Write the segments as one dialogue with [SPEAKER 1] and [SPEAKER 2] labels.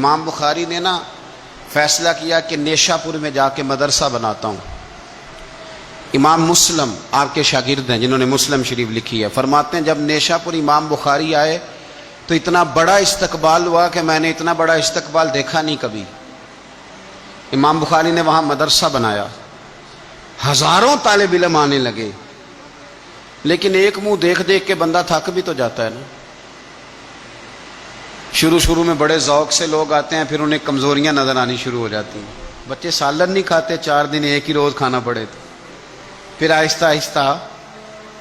[SPEAKER 1] امام بخاری نے نا فیصلہ کیا کہ نیشا پور میں جا کے مدرسہ بناتا ہوں۔ امام مسلم آپ کے شاگرد ہیں جنہوں نے مسلم شریف لکھی ہے، فرماتے ہیں جب نیشا پور امام بخاری آئے تو اتنا بڑا استقبال ہوا کہ میں نے اتنا بڑا استقبال دیکھا نہیں کبھی۔ امام بخاری نے وہاں مدرسہ بنایا، ہزاروں طالب علم آنے لگے، لیکن ایک منہ دیکھ دیکھ کے بندہ تھک بھی تو جاتا ہے نا۔ شروع میں بڑے ذوق سے لوگ آتے ہیں، پھر انہیں کمزوریاں نظر آنی شروع ہو جاتی ہیں۔ بچے سالن نہیں کھاتے، 4 دن ایک ہی روز کھانا پڑے تو پھر آہستہ آہستہ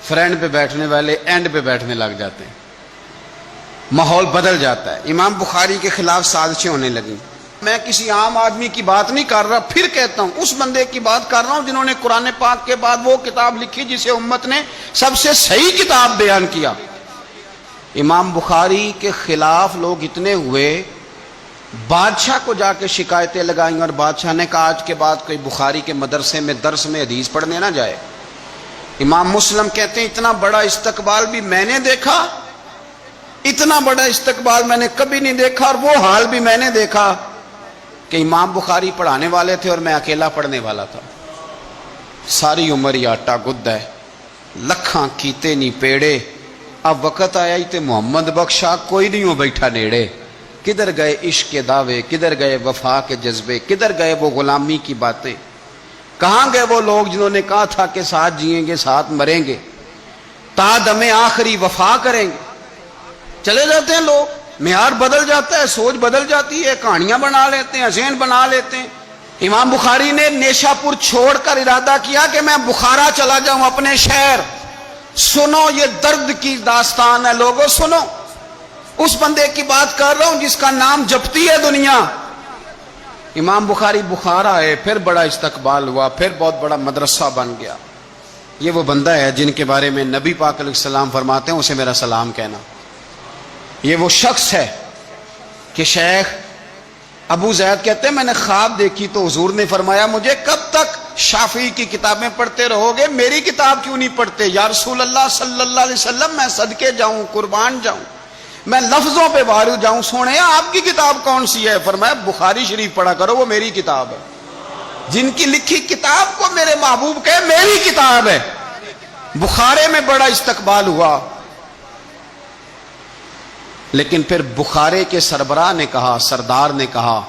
[SPEAKER 1] فرینڈ پہ بیٹھنے والے اینڈ پہ بیٹھنے لگ جاتے ہیں، ماحول بدل جاتا ہے۔ امام بخاری کے خلاف سازشیں ہونے لگیں۔ میں کسی عام آدمی کی بات نہیں کر رہا، پھر کہتا ہوں اس بندے کی بات کر رہا ہوں جنہوں نے قرآن پاک کے بعد وہ کتاب لکھی جسے امت نے سب سے صحیح کتاب بیان کیا۔ امام بخاری کے خلاف لوگ اتنے ہوئے، بادشاہ کو جا کے شکایتیں لگائیں، اور بادشاہ نے کہا آج کے بعد کوئی بخاری کے مدرسے میں درس میں حدیث پڑھنے نہ جائے۔ امام مسلم کہتے ہیں اتنا بڑا استقبال بھی میں نے دیکھا، اتنا بڑا استقبال میں نے کبھی نہیں دیکھا، اور وہ حال بھی میں نے دیکھا کہ امام بخاری پڑھانے والے تھے اور میں اکیلا پڑھنے والا تھا۔ ساری عمر ہی آٹا گد ہے، لکھاں کیتے نہیں پیڑے، اب وقت آیا ہی تے محمد بخشا کوئی نہیں ہو بیٹھا نیڑے۔ کدھر گئے عشق کے دعوے، کدھر گئے وفا کے جذبے، کدھر گئے وہ غلامی کی باتیں، کہاں گئے وہ لوگ جنہوں نے کہا تھا کہ ساتھ جئیں گے ساتھ مریں گے، تا دم آخری وفا کریں گے۔ چلے جاتے ہیں لوگ، معیار بدل جاتا ہے، سوچ بدل جاتی ہے، کہانیاں بنا لیتے ہیں، ذہن بنا لیتے ہیں۔ امام بخاری نے نیشا پور چھوڑ کر ارادہ کیا کہ میں بخارا چلا جاؤں، اپنے شہر۔ سنو یہ درد کی داستان ہے لوگوں، سنو، اس بندے کی بات کر رہا ہوں جس کا نام جپتی ہے دنیا۔ امام بخاری بخارا آئے، پھر بڑا استقبال ہوا، پھر بہت بڑا مدرسہ بن گیا۔ یہ وہ بندہ ہے جن کے بارے میں نبی پاک علیہ السلام فرماتے ہیں اسے میرا سلام کہنا۔ یہ وہ شخص ہے کہ شیخ ابو زید کہتے ہیں میں نے خواب دیکھی تو حضور نے فرمایا مجھے کب تک شافعی کی کتابیں پڑھتے رہو گے، میری کتاب کیوں نہیں پڑھتے؟ یا رسول اللہ صلی اللہ علیہ وسلم میں صدقے جاؤں، قربان جاؤں، میں لفظوں پہ وارد جاؤں، سونے آپ کی کتاب کون سی ہے؟ فرمایا بخاری شریف پڑھا کرو، وہ میری کتاب ہے۔ جن کی لکھی کتاب کو میرے محبوب کہے میری کتاب ہے۔ بخارے میں بڑا استقبال ہوا، لیکن پھر بخارے کے سربراہ نے کہا، سردار نے کہا،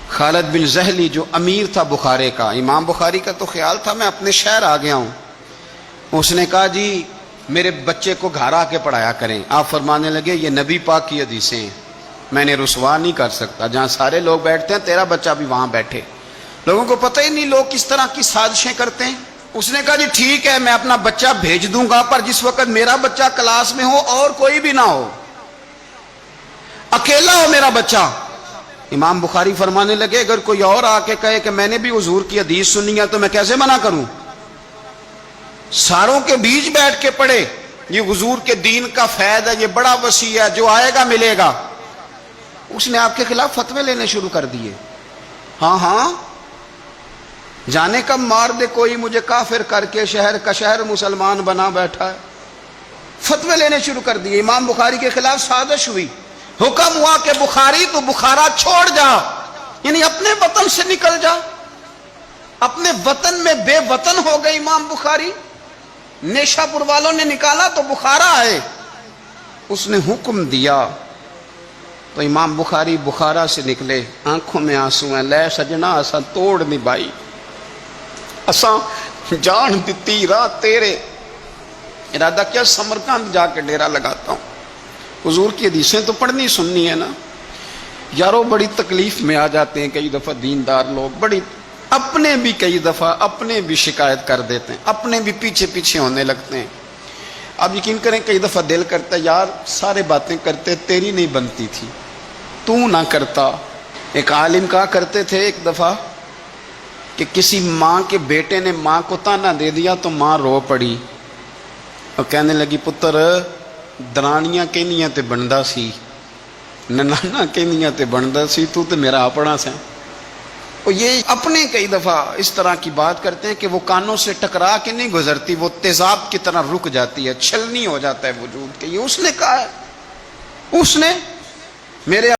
[SPEAKER 1] خالد بن زہلی جو امیر تھا بخارے کا، امام بخاری کا تو خیال تھا میں اپنے شہر آ گیا ہوں، اس نے کہا جی میرے بچے کو گھر آ کے پڑھایا کریں۔ آپ فرمانے لگے یہ نبی پاک کی حدیثیں ہیں، میں نے رسوا نہیں کر سکتا، جہاں سارے لوگ بیٹھتے ہیں تیرا بچہ بھی وہاں بیٹھے۔ لوگوں کو پتہ ہی نہیں لوگ کس طرح کی سازشیں کرتے ہیں۔ اس نے کہا جی ٹھیک ہے میں اپنا بچہ بھیج دوں گا، پر جس وقت میرا بچہ کلاس میں ہو اور کوئی بھی نہ ہو، اکیلا ہو میرا بچہ۔ امام بخاری فرمانے لگے اگر کوئی اور آ کے کہے کہ میں نے بھی حضور کی حدیث سنی ہے تو میں کیسے منع کروں؟ ساروں کے بیچ بیٹھ کے پڑھے، یہ حضور کے دین کا فیض ہے، یہ بڑا وسیع ہے، جو آئے گا ملے گا۔ اس نے آپ کے خلاف فتوے لینے شروع کر دیے۔ ہاں جانے کب مار دے کوئی مجھے کافر کر کے، شہر کا شہر مسلمان بنا بیٹھا ہے۔ فتوے لینے شروع کر دیے، امام بخاری کے خلاف سازش ہوئی، حکم ہوا کہ بخاری تو بخارا چھوڑ جا، یعنی اپنے وطن سے نکل جا۔ اپنے وطن میں بے وطن ہو گئے امام بخاری، نیشا پور والوں نے نکالا تو بخارا آئے۔ اس نے حکم دیا تو امام بخاری بخارا سے نکلے، آنکھوں میں آنسو ہیں، لے سجنا اساں توڑ نبھائی، اساں جان دیتی راہ تیرے، ارادہ کیا سمرقند جا کے ڈیرا لگاتا ہوں، حضور کی حدیثیں تو پڑھنی سننی ہے نا۔ یارو بڑی تکلیف میں آ جاتے ہیں کئی دفعہ دیندار لوگ، بڑی اپنے بھی کئی دفعہ اپنے بھی شکایت کر دیتے ہیں، اپنے بھی پیچھے پیچھے ہونے لگتے ہیں۔ اب یقین کریں کئی دفعہ دل کرتا ہے یار سارے باتیں کرتے تیری نہیں بنتی تھی، تو نہ کرتا۔ ایک عالم کہا کرتے تھے ایک دفعہ کہ کسی ماں کے بیٹے نے ماں کو تانا دے دیا تو ماں رو پڑی اور کہنے لگی پتر درانیاں کہنیاں تے بندا سی، ننانا کہنیاں تے بندا سی، تو تے میرا اپنا سا۔ اور یہ اپنے کئی دفعہ اس طرح کی بات کرتے ہیں کہ وہ کانوں سے ٹکرا کے نہیں گزرتی، وہ تیزاب کی طرح رک جاتی ہے، چھلنی ہو جاتا ہے وجود کے۔ یہ اس نے کہا ہے، اس نے میرے